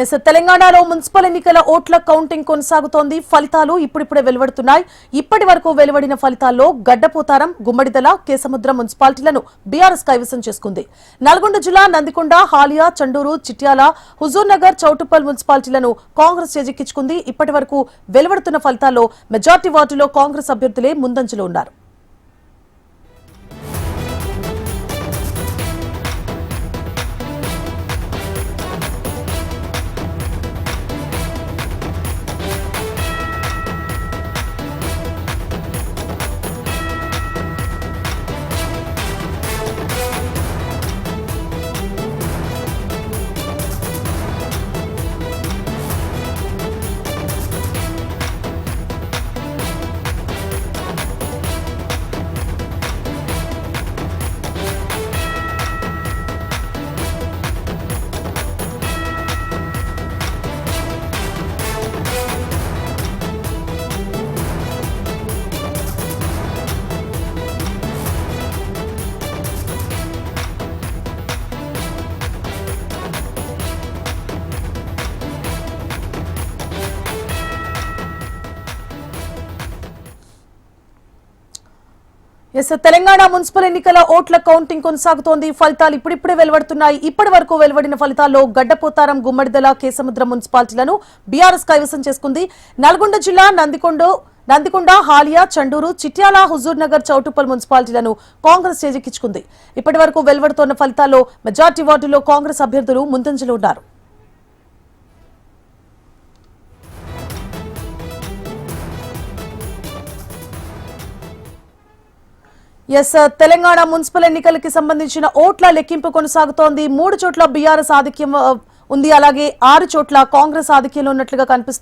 Yes తెలంగాణలో municipal ఎన్నికల ఓట్ల కౌంటింగ్ కొనసాగుతోంది. ఫలితాలు ఇప్పుడిప్పుడే వెలువడుతున్నాయి. ఇప్పటి వరకు వెలువడిన ఫలితాల్లో గడ్డపోతారం, గుమ్మడిదల, కేసముద్రం మున్సిపాలిటీలను బీఆర్ఎస్ కైవసం చేసుకుంది. నల్గొండ జిల్లా నందికొండ, హాలియా, చండూరు, చిట్యాల, హుజూర్ నగర్, చౌటుప్పల్ మున్సిపాలిటీలను కాంగ్రెస్ చేజిక్కించుకుంది. ఇప్పటి వరకు వెలువడుతున్న ఫలితాల్లో మెజార్టీ వార్డులో కాంగ్రెస్ అభ్యర్థులే ముందంజలో ఉన్నారు. తెలంగాణ మున్సిపల్ ఎన్నికల ఓట్ల కౌంటింగ్ కొనసాగుతోంది. ఫలితాలు ఇప్పుడిప్పుడే వెలువడుతున్నాయి. ఇప్పటి వరకు వెలువడిన ఫలితాల్లో గడ్డపోతారం, గుమ్మడిదల, కేసముద్రం మున్సిపాలిటీలను బీఆర్ఎస్ కైవసం చేసుకుంది. నల్గొండ జిల్లా నందికొండ, హాలియా, చండూరు, చిట్యాల, హుజూర్ నగర్, చౌటుప్పల్ మున్సిపాలిటీలను కాంగ్రెస్ చేజిక్కించుకుంది. ఇప్పటి వరకు వెలువడుతోన్న ఫలితాల్లో మెజార్టీ వార్డులో కాంగ్రెస్ అభ్యర్థులు ముందంజలో ఉన్నారు. తెలంగాణ మున్సిపల్ ఎన్నికలకి సంబంధించిన ఓట్ల లెక్కింపు కొనసాగుతోంది. 3 చోట్ల బీఆర్ఎస్ ఆధిక్యం ఉంది. అలాగే 6 చోట్ల కాంగ్రెస్ ఆధిక్యంలో ఉన్నట్లుగా కనిపిస్తుంది.